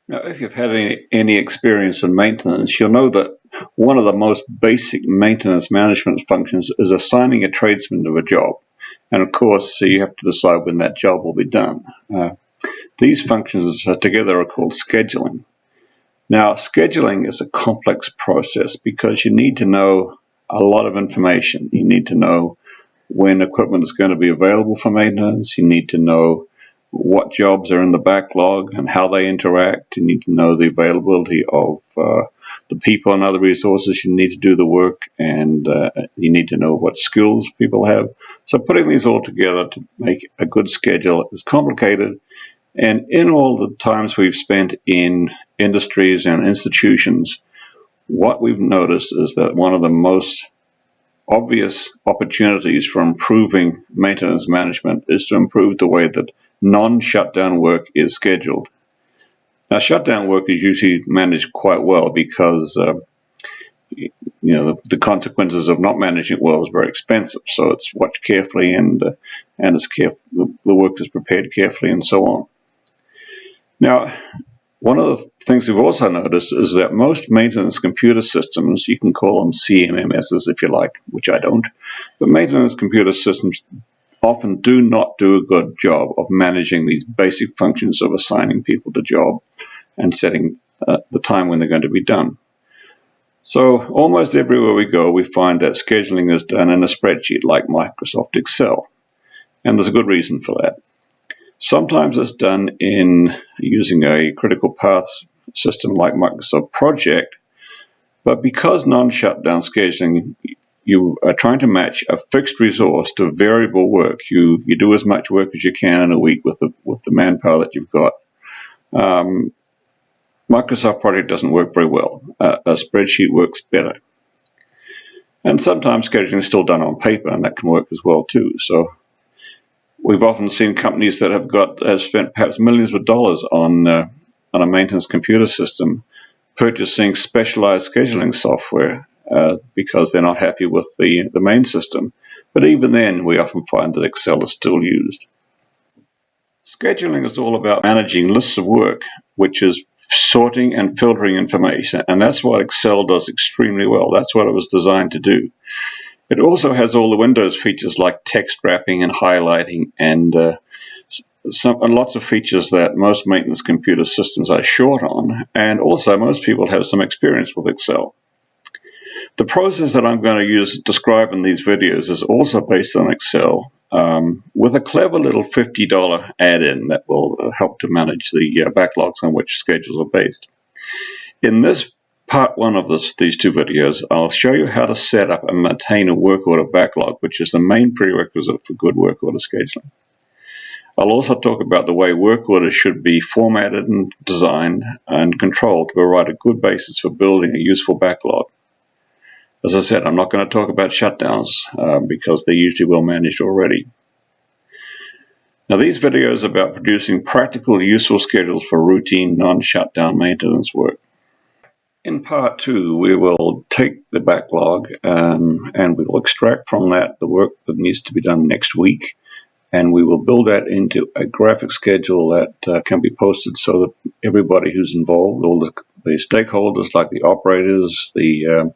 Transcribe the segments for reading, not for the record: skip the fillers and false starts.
Now, if you've had any experience in maintenance, you'll know that one of the most basic maintenance management functions is assigning a tradesman to a job. And of course, so you have to decide when that job will be done. These functions together are called scheduling. Now, scheduling is a complex process because you need to know a lot of information. You need to know when equipment is going to be available for maintenance. You need to know what jobs are in the backlog and how they interact. You need to know the availability of the people and other resources you need to do the work, and you need to know what skills people have. So putting these all together to make a good schedule is complicated, and in all the times we've spent in industries and institutions, what we've noticed is that one of the most obvious opportunities for improving maintenance management is to improve the way that non-shutdown work is scheduled. Now, shutdown work is usually managed quite well because the consequences of not managing it well is very expensive. So it's watched carefully, and the work is prepared carefully, and so on. Now, one of the things we've also noticed is that most maintenance computer systems, you can call them CMMSs if you like, which I don't, but maintenance computer systems often do not do a good job of managing these basic functions of assigning people to job and setting the time when they're going to be done. So almost everywhere we go, we find that scheduling is done in a spreadsheet like Microsoft Excel, and there's a good reason for that. Sometimes it's done in using a critical path system like Microsoft Project, but because non-shutdown scheduling, you are trying to match a fixed resource to variable work. You do as much work as you can in a week with the manpower that you've got. Microsoft Project doesn't work very well. A spreadsheet works better. And sometimes scheduling is still done on paper, and that can work as well too. So we've often seen companies that have spent perhaps millions of dollars on a maintenance computer system purchasing specialized scheduling software because they're not happy with the main system. But even then, we often find that Excel is still used. Scheduling is all about managing lists of work, which is sorting and filtering information, and that's what Excel does extremely well. That's what it was designed to do. It also has all the Windows features like text wrapping and highlighting and lots of features that most maintenance computer systems are short on, and also most people have some experience with Excel. The process that I'm going to describe in these videos is also based on Excel with a clever little $50 add-in that will help to manage the backlogs on which schedules are based. In this part one of these two videos, I'll show you how to set up and maintain a work order backlog, which is the main prerequisite for good work order scheduling. I'll also talk about the way work orders should be formatted and designed and controlled to provide a good basis for building a useful backlog. As I said, I'm not going to talk about shutdowns because they're usually well managed already. Now, these videos are about producing practical, useful schedules for routine, non-shutdown maintenance work. In part two, we will take the backlog and we will extract from that the work that needs to be done next week, and we will build that into a graphic schedule that can be posted so that everybody who's involved, all the stakeholders like the operators, the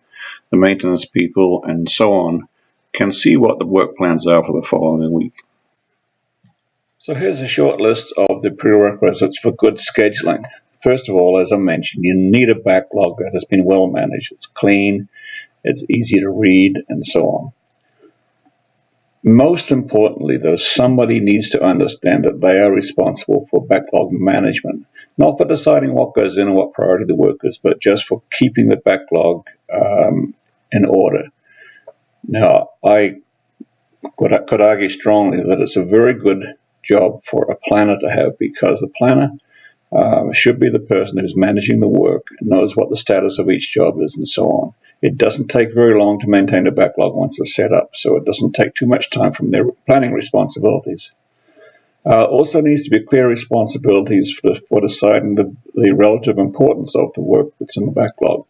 maintenance people, and so on, can see what the work plans are for the following week. So here's a short list of the prerequisites for good scheduling. First of all, as I mentioned, you need a backlog that has been well managed. It's clean, it's easy to read, and so on. Most importantly, though, somebody needs to understand that they are responsible for backlog management, not for deciding what goes in and what priority the work is, but just for keeping the backlog in order. Now, I could argue strongly that it's a very good job for a planner to have, because the planner should be the person who's managing the work and knows what the status of each job is and so on. It doesn't take very long to maintain a backlog once it's set up, so it doesn't take too much time from their planning responsibilities. Also needs to be clear responsibilities for deciding the relative importance of the work that's in the backlog.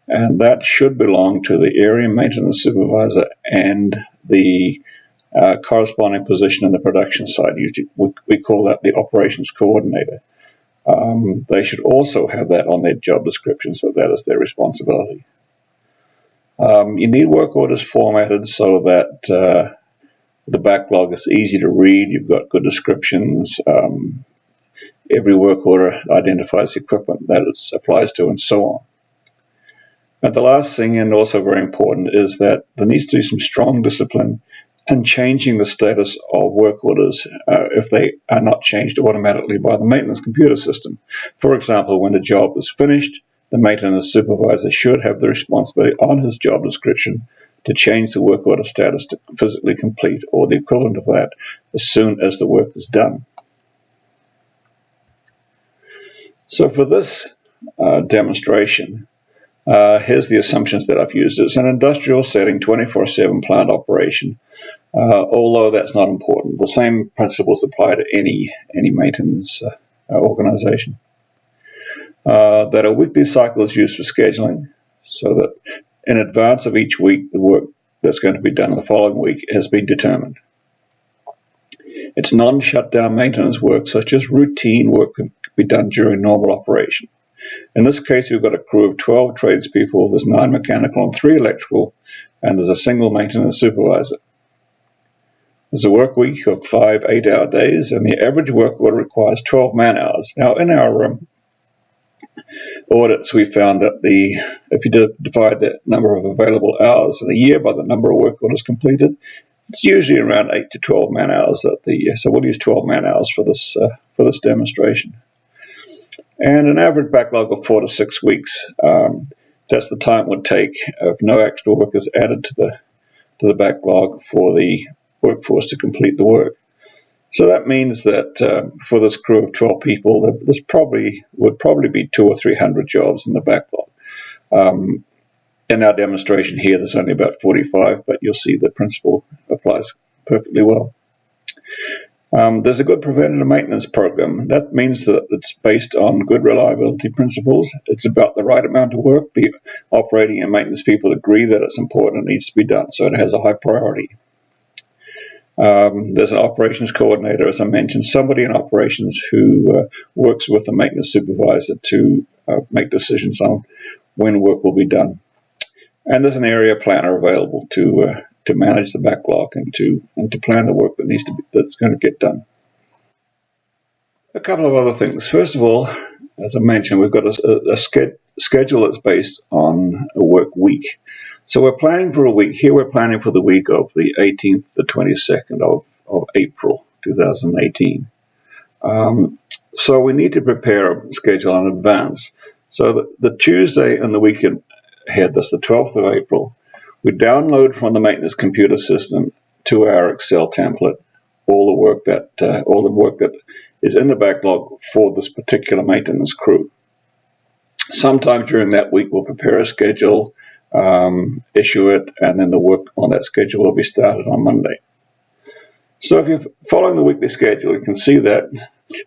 And that should belong to the area maintenance supervisor and the corresponding position in the production side. We call that the operations coordinator. they should also have that on their job description, so that is their responsibility. You need work orders formatted so that the backlog is easy to read. You've got good descriptions. Every work order identifies the equipment that it applies to, and so on. And the last thing, and also very important, is that there needs to be some strong discipline in changing the status of work orders if they are not changed automatically by the maintenance computer system. For example, when a job is finished, the maintenance supervisor should have the responsibility on his job description to change the work order status to physically complete, or the equivalent of that, as soon as the work is done. So for this demonstration, here's the assumptions that I've used. It's an industrial setting, 24/7 plant operation, although that's not important. The same principles apply to any maintenance organization. That a weekly cycle is used for scheduling, so that in advance of each week, the work that's going to be done in the following week has been determined. It's non-shutdown maintenance work, such as routine work that can be done during normal operation. In this case, we've got a crew of 12 tradespeople. There's 9 mechanical and 3 electrical, and there's a single maintenance supervisor. There's a work week of 5 8-hour days, and the average work order requires 12 man-hours. Now, in our audits, we found that if you divide the number of available hours in a year by the number of work orders completed, it's usually around 8 to 12 man-hours. So we'll use 12 man-hours for this demonstration. And an average backlog of 4 to 6 weeks. That's the time it would take if no extra work is added to the backlog for the workforce to complete the work. So that means that for this crew of 12 people, there would probably be 200 or 300 jobs in the backlog. In our demonstration here, there's only about 45, but you'll see the principle applies perfectly well. There's a good preventative maintenance program. That means that it's based on good reliability principles. It's about the right amount of work. The operating and maintenance people agree that it's important and needs to be done, so it has a high priority. There's an operations coordinator, as I mentioned, somebody in operations who works with the maintenance supervisor to make decisions on when work will be done. And there's an area planner available to manage the backlog and to plan the work that's going to get done. A couple of other things. First of all, as I mentioned, we've got a schedule that's based on a work week. So we're planning for a week. Here we're planning for the week of the 18th to 22nd of April 2018. So we need to prepare a schedule in advance. So the Tuesday and the weekend ahead, that's the 12th of April, we download from the maintenance computer system to our Excel template all the work that is in the backlog for this particular maintenance crew. Sometime during that week, we'll prepare a schedule, issue it, and then the work on that schedule will be started on Monday. So if you're following the weekly schedule, you can see that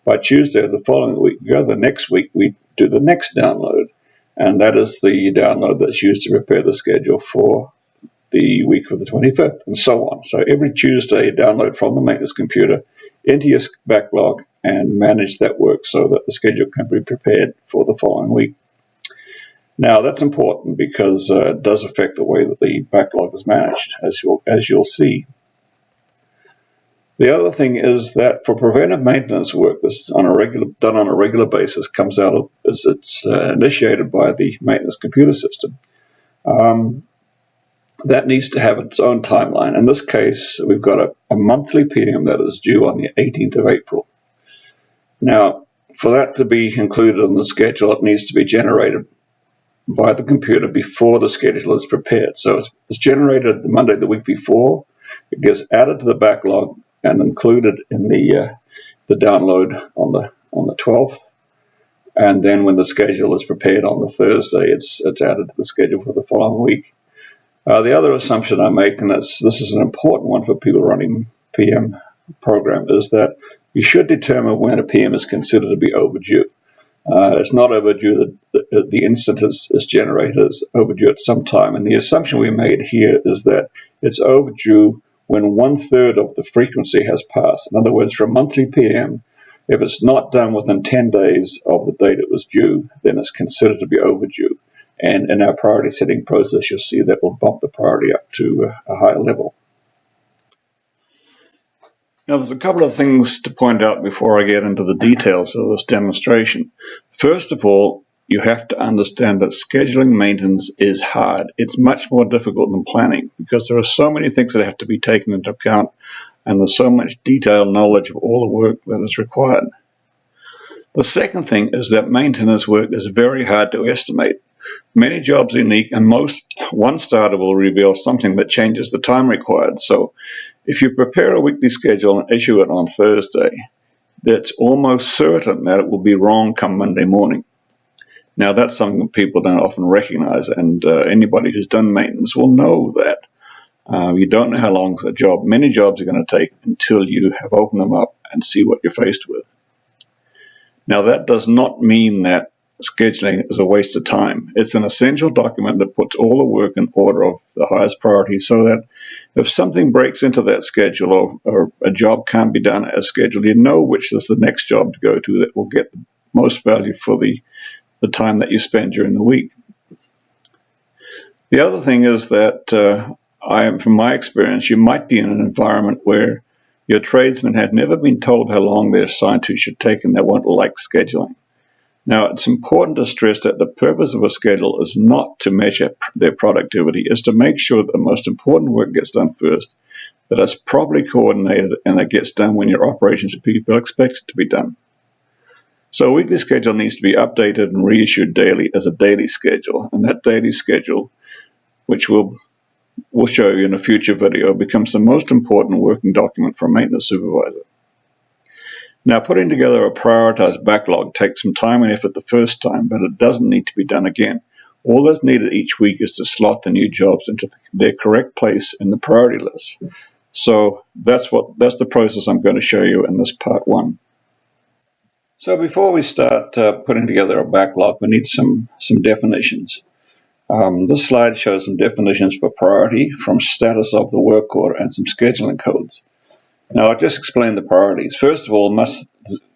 by Tuesday of the following week, the next week, we do the next download, and that is the download that's used to prepare the schedule for the week of the 25th, and so on. So every Tuesday, you download from the maintenance computer into your backlog and manage that work so that the schedule can be prepared for the following week. Now, that's important because it does affect the way that the backlog is managed, as you'll see. The other thing is that for preventive maintenance work that's done on a regular basis, it's initiated by the maintenance computer system. That needs to have its own timeline. In this case, we've got a monthly PM that is due on the 18th of April. Now, for that to be included in the schedule, it needs to be generated by the computer before the schedule is prepared. So it's generated the Monday the week before. It gets added to the backlog and included in the download on the 12th. And then when the schedule is prepared on the Thursday, it's added to the schedule for the following week. The other assumption I make, and this is an important one for people running PM program, is that you should determine when a PM is considered to be overdue. It's not overdue that the instant is generated. It's overdue at some time. And the assumption we made here is that it's overdue when 1/3 of the frequency has passed. In other words, for a monthly PM, If it's not done within 10 days of the date it was due, then it's considered to be overdue. And in our priority setting process, you'll see that will bump the priority up to a higher level. Now, there's a couple of things to point out before I get into the details of this demonstration. First of all, you have to understand that scheduling maintenance is hard. It's much more difficult than planning because there are so many things that have to be taken into account, and there's so much detailed knowledge of all the work that is required. The second thing is that maintenance work is very hard to estimate. Many jobs are unique, and most one starter will reveal something that changes the time required. So if you prepare a weekly schedule and issue it on Thursday, that's almost certain that it will be wrong come Monday morning. Now, that's something that people don't often recognize, and anybody who's done maintenance will know that. You don't know how long many jobs are going to take until you have opened them up and see what you're faced with. Now, that does not mean that scheduling is a waste of time. It's an essential document that puts all the work in order of the highest priority so that if something breaks into that schedule or a job can't be done as scheduled, you know which is the next job to go to that will get the most value for the time that you spend during the week. The other thing is that from my experience, you might be in an environment where your tradesmen had never been told how long their assigned to should take and they won't like scheduling. Now, it's important to stress that the purpose of a schedule is not to measure their productivity, it's to make sure that the most important work gets done first, that it's properly coordinated, and it gets done when your operations people expect it to be done. So a weekly schedule needs to be updated and reissued daily as a daily schedule, and that daily schedule, which we'll show you in a future video, becomes the most important working document for a maintenance supervisor. Now, putting together a prioritized backlog takes some time and effort the first time, but it doesn't need to be done again. All that's needed each week is to slot the new jobs into their correct place in the priority list. So that's the process I'm going to show you in this part one. So before we start putting together a backlog, we need some definitions. This slide shows some definitions for priority from status of the work order and some scheduling codes. Now, I'll just explain the priorities. First of all,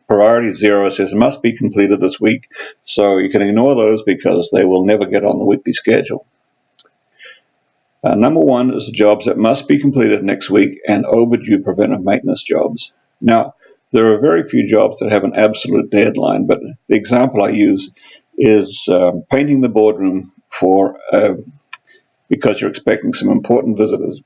priority 0 says must be completed this week, so you can ignore those because they will never get on the weekly schedule. Number 1 is the jobs that must be completed next week and overdue preventive maintenance jobs. Now, there are very few jobs that have an absolute deadline, but the example I use is painting the boardroom because you're expecting some important visitors.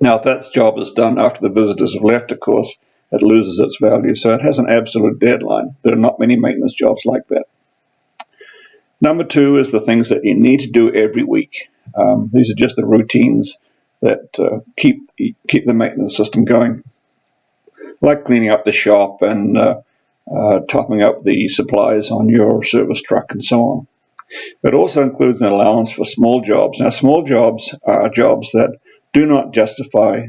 Now, if that job is done after the visitors have left, of course, it loses its value, so it has an absolute deadline. There are not many maintenance jobs like that. Number 2 is the things that you need to do every week. These are just the routines that keep the maintenance system going, like cleaning up the shop and topping up the supplies on your service truck and so on. It also includes an allowance for small jobs. Now, small jobs are jobs that do not justify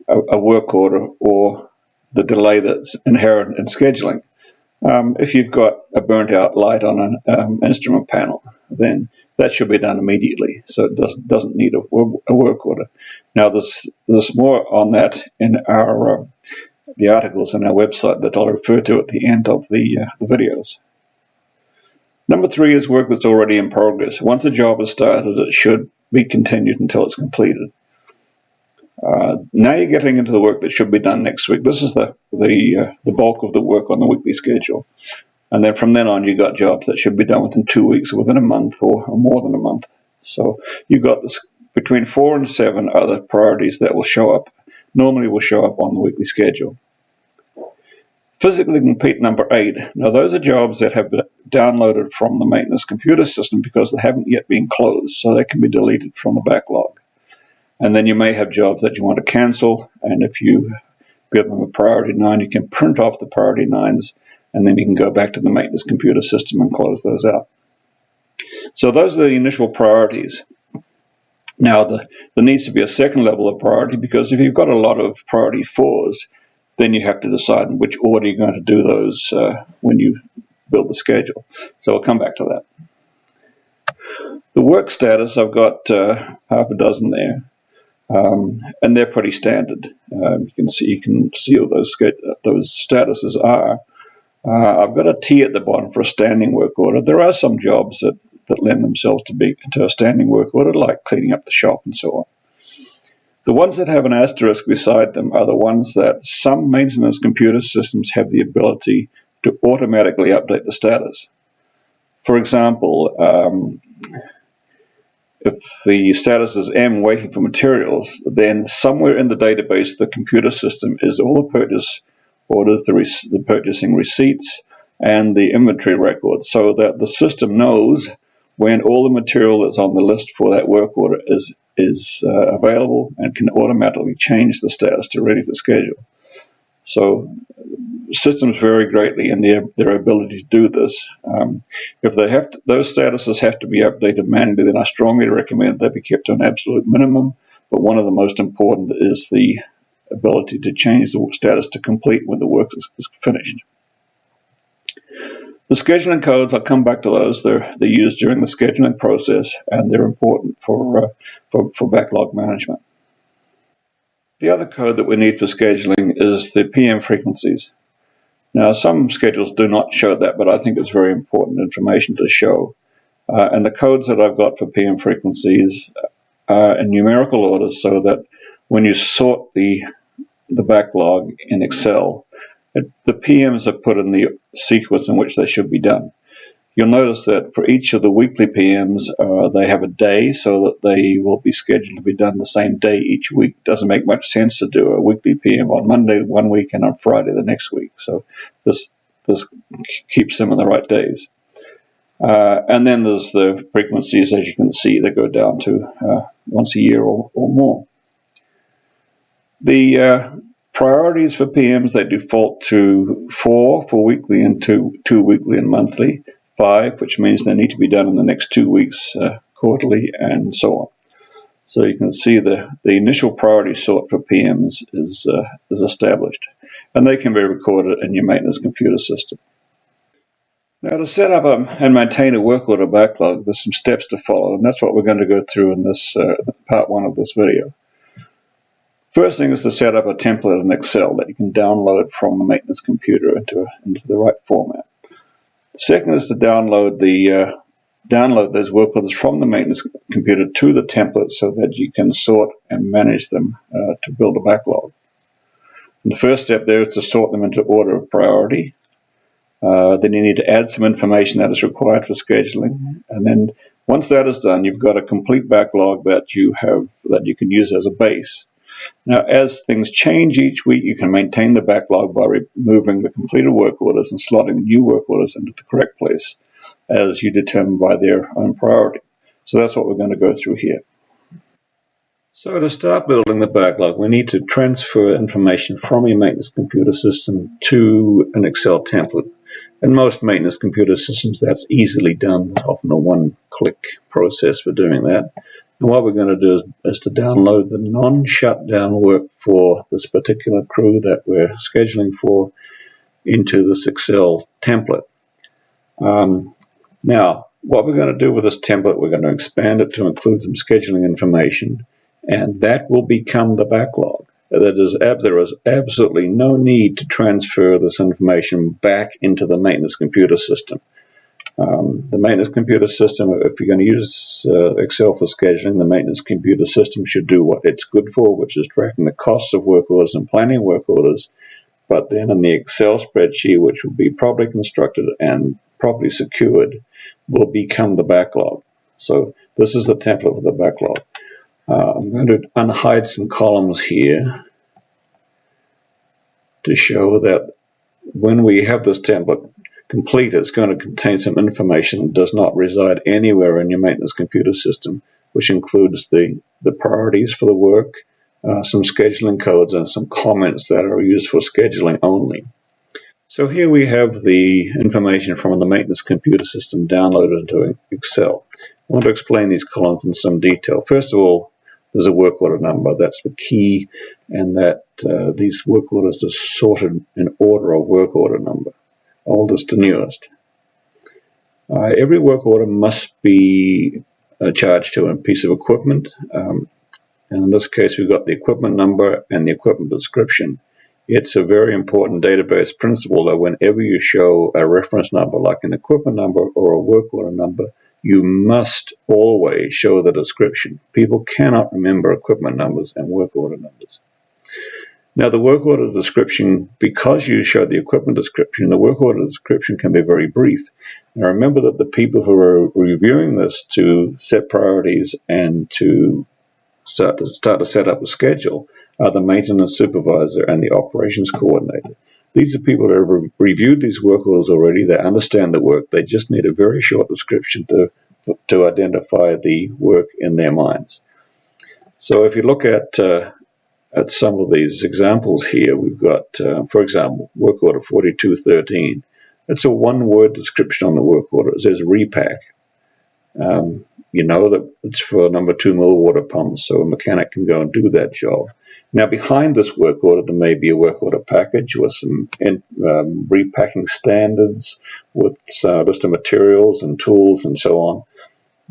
a work order or the delay that's inherent in scheduling. If you've got a burnt out light on an instrument panel, then that should be done immediately, so it doesn't need a work order. Now, there's more on that in the articles on our website that I'll refer to at the end of the videos. Number 3 is work that's already in progress. Once a job is started, it should be continued until it's completed. Now you're getting into the work that should be done next week. This is the bulk of the work on the weekly schedule. And then from then on, you've got jobs that should be done within 2 weeks, within a month, or more than a month. So you've got between 4 and 7 other priorities that normally will show up on the weekly schedule. Physically complete number 8. Now, those are jobs that have been downloaded from the maintenance computer system because they haven't yet been closed, so they can be deleted from the backlog. And then you may have jobs that you want to cancel, and if you give them a priority 9, you can print off the priority 9s, and then you can go back to the maintenance computer system and close those out. So those are the initial priorities. Now, there needs to be a second level of priority, because if you've got a lot of priority 4s, then you have to decide in which order you're going to do those when you build the schedule. So I'll come back to that. The work status, I've got half a dozen there. and they're pretty standard. You can see what those statuses are. I've got a T at the bottom for a standing work order. There are some jobs that lend themselves to a standing work order, like cleaning up the shop and so on. The ones that have an asterisk beside them are the ones that some maintenance computer systems have the ability to automatically update the status. For example, if the status is M waiting for materials, then somewhere in the database of the computer system is all the purchase orders, the purchasing receipts, and the inventory records, so that the system knows when all the material that's on the list for that work order is available and can automatically change the status to ready for schedule. So systems vary greatly in their ability to do this. If those statuses have to be updated manually, then I strongly recommend they be kept to an absolute minimum. But one of the most important is the ability to change the status to complete when the work is finished. The scheduling codes, I'll come back to those. They're used during the scheduling process, and they're important for backlog management. The other code that we need for scheduling is the PM frequencies. Now, some schedules do not show that, but I think it's very important information to show. And the codes that I've got for PM frequencies are in numerical order, so that when you sort the backlog in Excel, the PMs are put in the sequence in which they should be done. You'll notice that for each of the weekly PMs, they have a day, so that they will be scheduled to be done the same day each week. It doesn't make much sense to do a weekly PM on Monday one week and on Friday the next week. So this keeps them on the right days. And then there's the frequencies, as you can see, that go down to once a year or more. The priorities for PMs, they default to 4 for weekly and 2 weekly and monthly, 5, which means they need to be done in the next 2 weeks, quarterly, and so on. So you can see the initial priority sort for PMs is established, and they can be recorded in your maintenance computer system. Now, to set up and maintain a work order backlog, there's some steps to follow, and that's what we're going to go through in this part 1 of this video. First thing is to set up a template in Excel that you can download from the maintenance computer into the right format. Second is to download those work orders from the maintenance computer to the template so that you can sort and manage them to build a backlog. And the first step there is to sort them into order of priority. Then you need to add some information that is required for scheduling. And then once that is done, you've got a complete backlog that you can use as a base. Now, as things change each week, you can maintain the backlog by removing the completed work orders and slotting new work orders into the correct place as you determine by their own priority. So that's what we're going to go through here. So to start building the backlog, we need to transfer information from your maintenance computer system to an Excel template. In most maintenance computer systems, that's easily done, often a one-click process for doing that. And what we're going to do is to download the non-shutdown work for this particular crew that we're scheduling for into this Excel template. Now, what we're going to do with this template, we're going to expand it to include some scheduling information, and that will become the backlog. There is absolutely no need to transfer this information back into the maintenance computer system. The maintenance computer system, if you're going to use Excel for scheduling, the maintenance computer system should do what it's good for, which is tracking the costs of work orders and planning work orders. But then in the Excel spreadsheet, which will be properly constructed and properly secured, will become the backlog. So this is the template for the backlog. I'm going to unhide some columns here to show that when we have this template complete, it's going to contain some information that does not reside anywhere in your maintenance computer system, which includes the priorities for the work, some scheduling codes, and some comments that are used for scheduling only. So here we have the information from the maintenance computer system downloaded into Excel. I want to explain these columns in some detail. First of all, there's a work order number. That's the key, and that these work orders are sorted in order of work order number, oldest to newest. Every work order must be charged to a piece of equipment. and in this case we've got the equipment number and the equipment description. It's a very important database principle that whenever you show a reference number like an equipment number or a work order number, you must always show the description. People cannot remember equipment numbers and work order numbers. Now the work order description, because you show the equipment description, the work order description can be very brief. Now remember that the people who are reviewing this to set priorities and to start to set up a schedule are the maintenance supervisor and the operations coordinator. These are people who have reviewed these work orders already. They understand the work. They just need a very short description to identify the work in their minds. So if you look at some of these examples here, we've got, for example, work order 4213. It's a one-word description on the work order. It says repack. You know that it's for number 2 mill water pumps, so a mechanic can go and do that job. Now behind this work order there may be a work order package with some repacking standards, with a list of materials and tools and so on.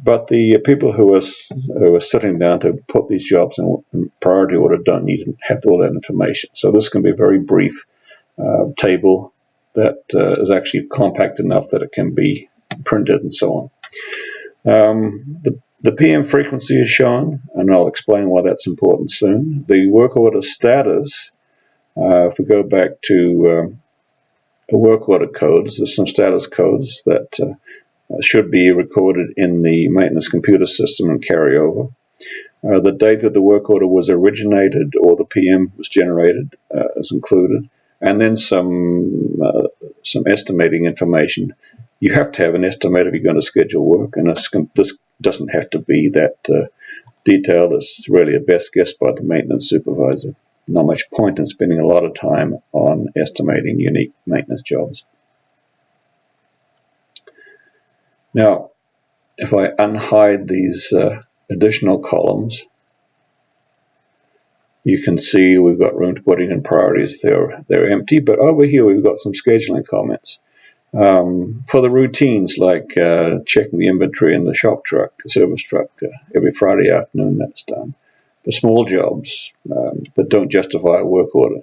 But the people who are sitting down to put these jobs in priority order don't need to have all that information. So this can be a very brief table that is actually compact enough that it can be printed and so on. The PM frequency is shown, and I'll explain why that's important soon. The work order status, if we go back to work order codes, there's some status codes that should be recorded in the maintenance computer system and carry over. The date that the work order was originated or the PM was generated is included, and then some estimating information. You have to have an estimate if you're going to schedule work, and this doesn't have to be that detailed. It's really a best guess by the maintenance supervisor. Not much point in spending a lot of time on estimating unique maintenance jobs. Now, if I unhide these additional columns, you can see we've got room to put in priorities. They're empty, but over here we've got some scheduling comments. For the routines like checking the inventory in the shop truck, the service truck, every Friday afternoon, that's done. For small jobs that don't justify a work order,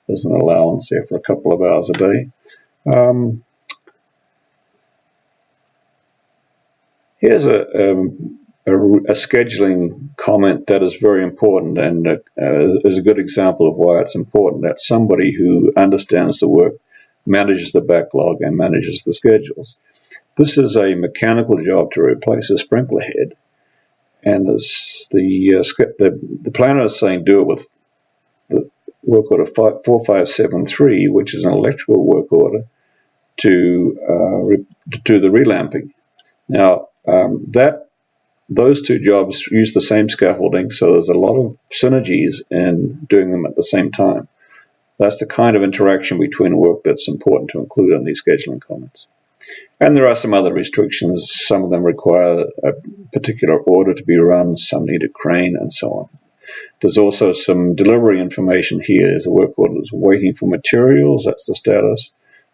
there's an allowance there for a couple of hours a day. Here's a scheduling comment that is very important and is a good example of why it's important that somebody who understands the work manages the backlog and manages the schedules. This is a mechanical job to replace a sprinkler head, and the planner is saying do it with the work order 4573, which is an electrical work order to do the relamping. Now those two jobs use the same scaffolding, so there's a lot of synergies in doing them at the same time. That's the kind of interaction between work that's important to include in these scheduling comments. And there are some other restrictions. Some of them require a particular order to be run, some need a crane, and so on. There's also some delivery information here. There's a work order that's waiting for materials, that's the status.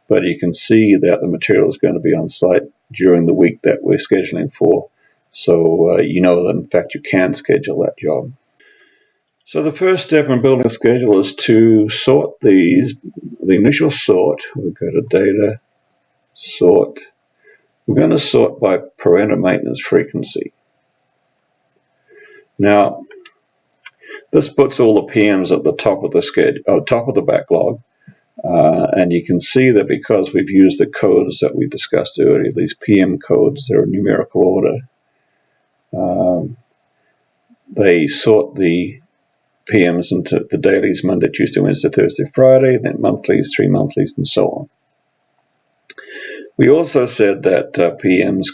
But you can see that the material is going to be on site during the week that we're scheduling for. So you know that in fact you can schedule that job. So the first step in building a schedule is to sort these. The initial sort, we'll go to data, sort. We're going to sort by preventive maintenance frequency. Now, this puts all the PMs at the top of the schedule, top of the backlog, and you can see that because we've used the codes that we discussed earlier, these PM codes, they're in numerical order. They sort the PMs into the dailies, Monday, Tuesday, Wednesday, Thursday, Friday, then monthlies, 3 monthlies, and so on. We also said that PMs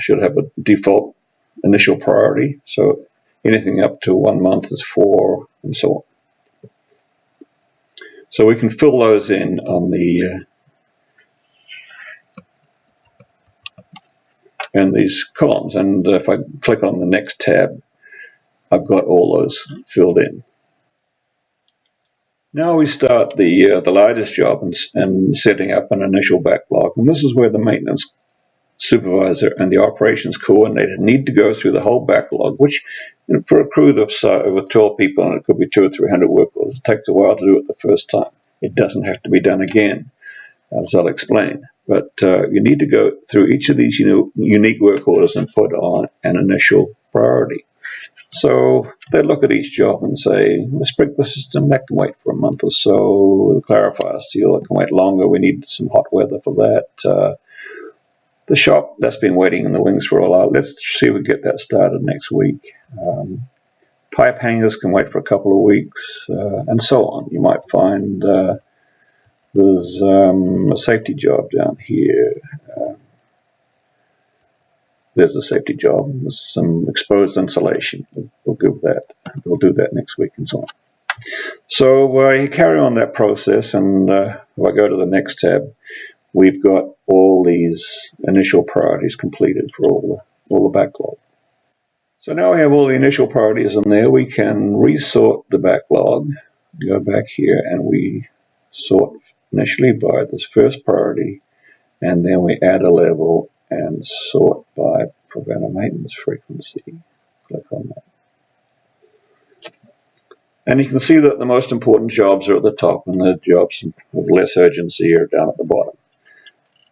should have a default initial priority, so anything up to 1 month is 4, and so on. So we can fill those in on the in these columns, and if I click on the next tab, I've got all those filled in. Now we start the largest job and setting up an initial backlog, and this is where the maintenance supervisor and the operations coordinator need to go through the whole backlog, which for a crew with 12 people, and it could be 200 or 300 work orders, it takes a while to do it the first time. It doesn't have to be done again, as I'll explain. But you need to go through each of these unique work orders and put on an initial priority. So they look at each job and say, the sprinkler system, that can wait for a month or so. The clarifier seal, that can wait longer. We need some hot weather for that. The shop, that's been waiting in the wings for a while. Let's see if we get that started next week. Pipe hangers can wait for a couple of weeks, and so on. You might find there's a safety job down here. There's a safety job. There's some exposed insulation. We'll do that next week and so on. So you carry on that process, and if I go to the next tab, we've got all these initial priorities completed for all the backlog. So now we have all the initial priorities in there. We can resort the backlog. Go back here and we sort initially by this first priority, and then we add a level and sort by preventive maintenance frequency. Click on that. And you can see that the most important jobs are at the top and the jobs of less urgency are down at the bottom.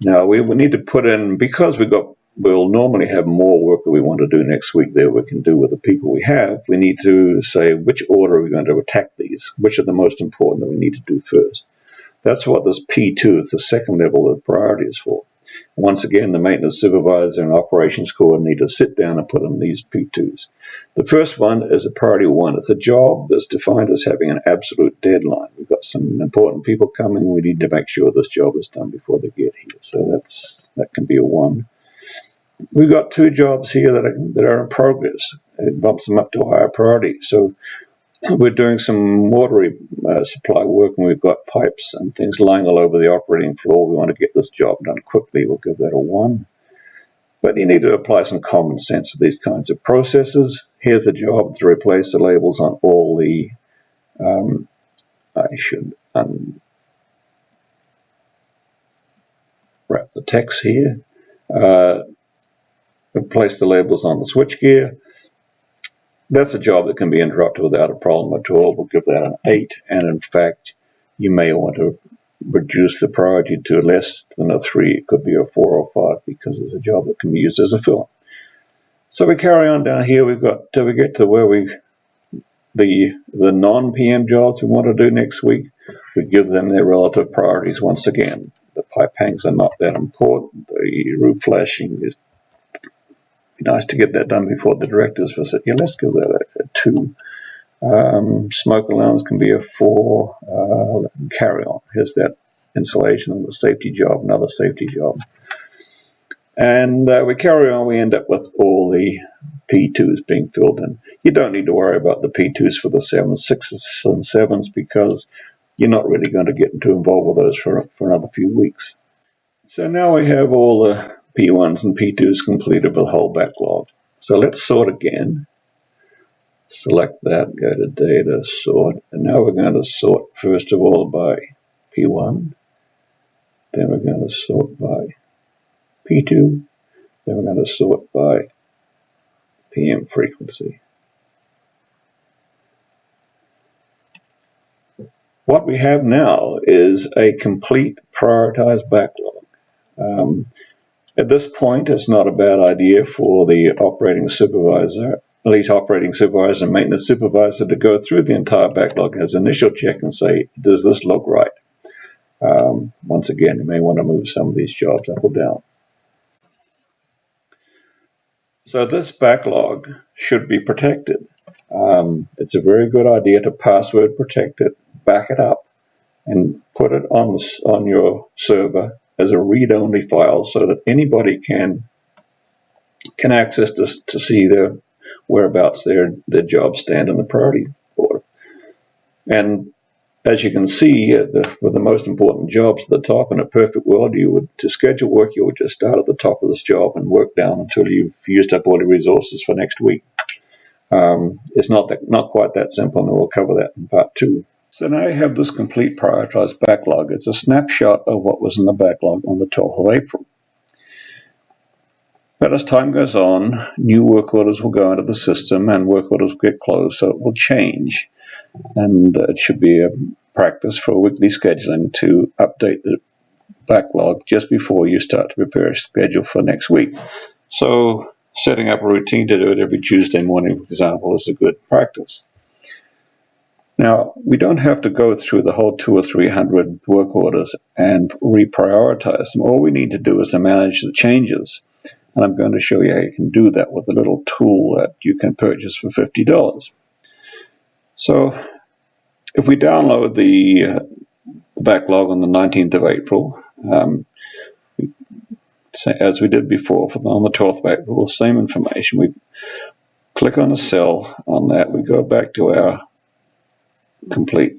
Now we need to put in, because we'll normally have more work that we want to do next week that we can do with the people we have, we need to say which order are we going to attack these, which are the most important that we need to do first. That's what this P2 is, the second level of priority is for. Once again, the maintenance supervisor and operations coordinator sit down and put in these P2s. The first one is a priority 1. It's a job that's defined as having an absolute deadline. We've got some important people coming. We need to make sure this job is done before they get here. So that can be a 1. We've got 2 jobs here that are in progress. It bumps them up to a higher priority. So we're doing some water supply work, and we've got pipes and things lying all over the operating floor. We want to get this job done quickly. We'll give that a 1. But you need to apply some common sense to these kinds of processes. Here's a job to replace the labels on all the, I should unwrap the text here. Replace the labels on the switchgear. That's a job that can be interrupted without a problem at all. We'll give that an 8. And in fact, you may want to reduce the priority to less than a 3. It could be a 4 or 5 because it's a job that can be used as a fill. So we carry on down here. We get to where the non-PM jobs we want to do next week. We give them their relative priorities once again. The pipe hangs are not that important. The roof flashing is nice to get that done before the directors visit. Yeah, let's give that a 2. Smoke alarms can be a 4. Carry on. Here's that insulation and the safety job, another safety job. And we carry on. We end up with all the P2s being filled in. You don't need to worry about the P2s for the 7s, 6s, and 7s because you're not really going to get involved with those for another few weeks. So now we have all the P1s and P2s completed with the whole backlog. So let's sort again. Select that, go to data, sort, and now we're going to sort first of all by P1, then we're going to sort by P2, then we're going to sort by PM frequency. What we have now is a complete prioritized backlog. At this point, it's not a bad idea for the operating supervisor, lead operating supervisor and maintenance supervisor to go through the entire backlog as an initial check and say, does this look right? Once again, you may want to move some of these jobs up or down. So this backlog should be protected. It's a very good idea to password protect it, back it up, and put it on your server as a read-only file so that anybody can access this to see their whereabouts their jobs stand in the priority order. And as you can see, for the most important jobs at the top, in a perfect world, to schedule work, you would just start at the top of this job and work down until you've used up all your resources for next week. It's not quite that simple, and we'll cover that in part 2. So now you have this complete prioritized backlog. It's a snapshot of what was in the backlog on the 12th of April. But as time goes on, new work orders will go into the system and work orders will get closed, so it will change. And it should be a practice for weekly scheduling to update the backlog just before you start to prepare a schedule for next week. So setting up a routine to do it every Tuesday morning, for example, is a good practice. Now, we don't have to go through the whole 200 or 300 work orders and reprioritize them. All we need to do is to manage the changes. And I'm going to show you how you can do that with a little tool that you can purchase for $50. So if we download the backlog on the 19th of April, as we did before on the 12th of April, same information. We click on a cell on that. We go back to our complete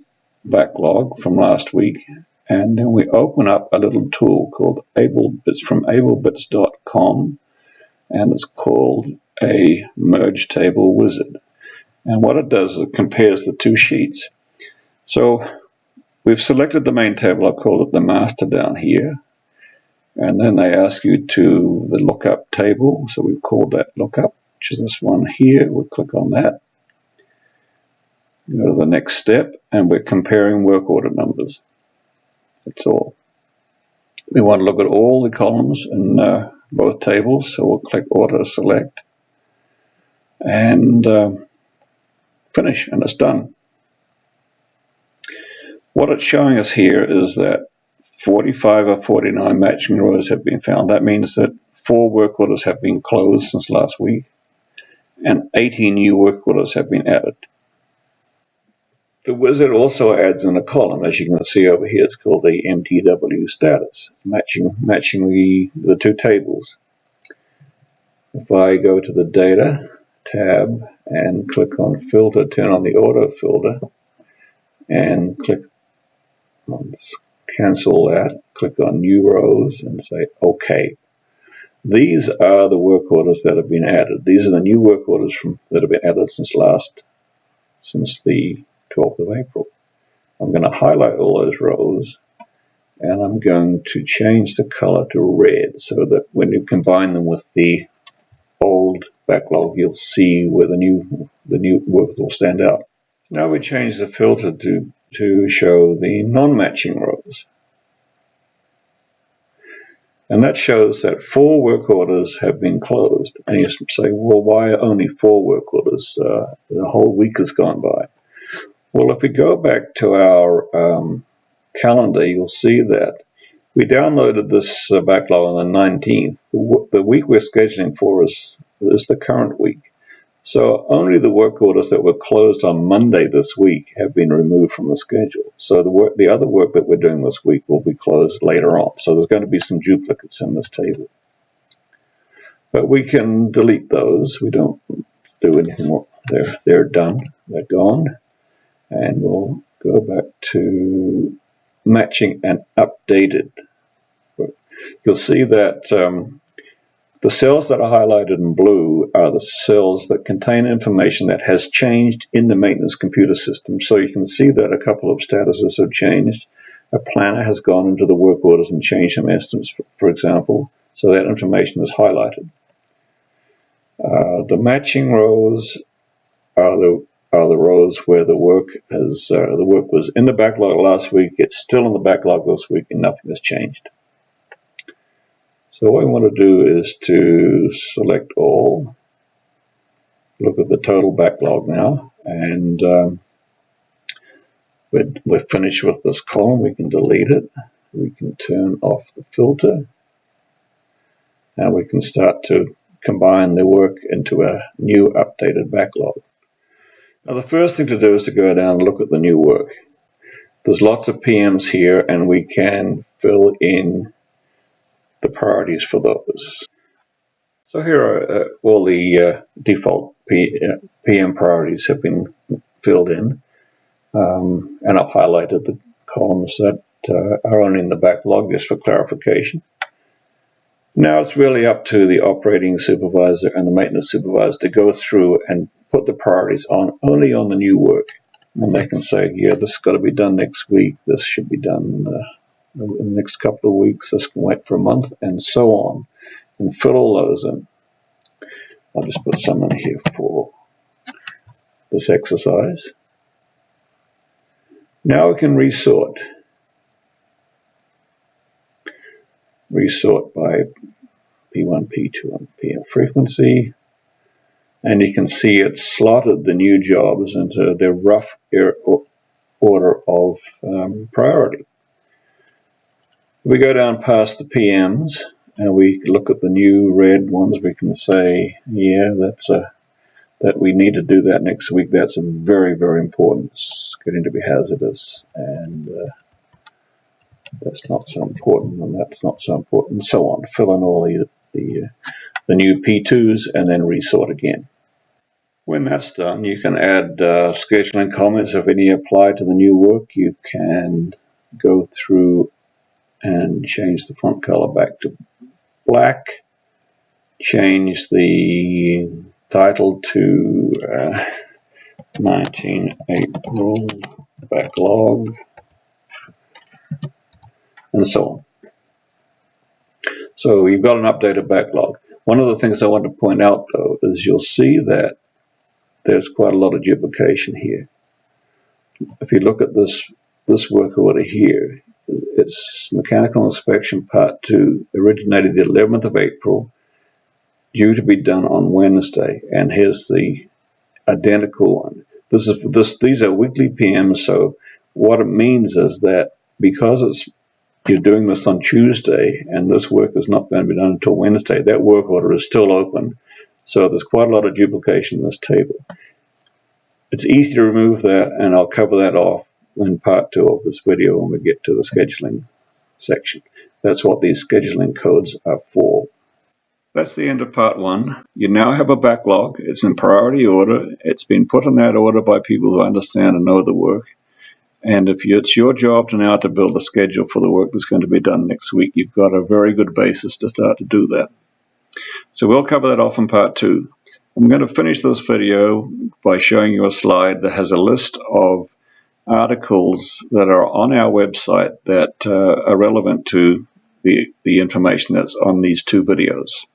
backlog from last week, and then we open up a little tool called AbleBits from ablebits.com, and it's called a merge table wizard. And what it does is it compares the two sheets. So we've selected the main table. I've called it the master down here, and then they ask you to the lookup table, so we've called that lookup, which is this one here. We'll click on that. Go to the next step, and we're comparing work order numbers. That's all. We want to look at all the columns in both tables, so we'll click Auto Select and finish, and it's done. What it's showing us here is that 45 or 49 matching rows have been found. That means that 4 work orders have been closed since last week, and 80 new work orders have been added. The wizard also adds in a column, as you can see over here. It's called the MTW status, matching the two tables. If I go to the Data tab and click on Filter, turn on the Auto Filter, and click on Cancel that, click on New Rows, and say OK. These are the work orders that have been added. These are the new work orders that have been added since the 12th of April. I'm going to highlight all those rows, and I'm going to change the color to red so that when you combine them with the old backlog, you'll see where the new work will stand out. Now we change the filter to show the non-matching rows. And that shows that 4 work orders have been closed. And you say, well, why only 4 work orders? The whole week has gone by. Well, if we go back to our calendar, you'll see that we downloaded this backlog on the 19th. The week we're scheduling for is the current week. So only the work orders that were closed on Monday this week have been removed from the schedule. So the other work that we're doing this week will be closed later on. So there's going to be some duplicates in this table. But we can delete those. We don't do anything more. They're done. They're gone. And we'll go back to matching and updated. You'll see that the cells that are highlighted in blue are the cells that contain information that has changed in the maintenance computer system. So you can see that a couple of statuses have changed. A planner has gone into the work orders and changed some estimates, for example. So that information is highlighted. The matching rows are the rows where the work was in the backlog last week. It's still in the backlog this week, and nothing has changed. So what I want to do is to select all, look at the total backlog now, and we're finished with this column. We can delete it. We can turn off the filter, and we can start to combine the work into a new updated backlog. Now the first thing to do is to go down and look at the new work. There's lots of PMs here, and we can fill in the priorities for those. So here are all the default PM priorities have been filled in, and I've highlighted the columns that are only in the backlog just for clarification. Now it's really up to the operating supervisor and the maintenance supervisor to go through and put the priorities only on the new work. And they can say, yeah, this has got to be done next week, this should be done in the next couple of weeks, this can wait for a month, and so on, and fill all those in. I'll just put some in here for this exercise. Now we can resort. Resort by P1, P2, and PM frequency. And you can see it's slotted the new jobs into their rough order of priority. If we go down past the PMs and we look at the new red ones, we can say, yeah, that we need to do that next week. That's very, very important. It's getting to be hazardous, and that's not so important, and that's not so important, and so on. Fill in all the new P2s and then resort again. When that's done, you can add scheduling comments. If any apply to the new work, you can go through and change the font color back to black, change the title to 19 April backlog, and so on. So you've got an updated backlog. One of the things I want to point out, though, is you'll see that there's quite a lot of duplication here. If you look at this work order here, it's Mechanical Inspection Part 2, originated the 11th of April, due to be done on Wednesday, and here's the identical one. These are weekly PMs, so what it means is that because you're doing this on Tuesday and this work is not going to be done until Wednesday, that work order is still open. So there's quite a lot of duplication in this table. It's easy to remove that, and I'll cover that off in part 2 of this video when we get to the scheduling section. That's what these scheduling codes are for. That's the end of part 1. You now have a backlog. It's in priority order. It's been put in that order by people who understand and know the work. And if it's your job now to build a schedule for the work that's going to be done next week, you've got a very good basis to start to do that. So we'll cover that off in part 2. I'm going to finish this video by showing you a slide that has a list of articles that are on our website that are relevant to the information that's on these 2 videos.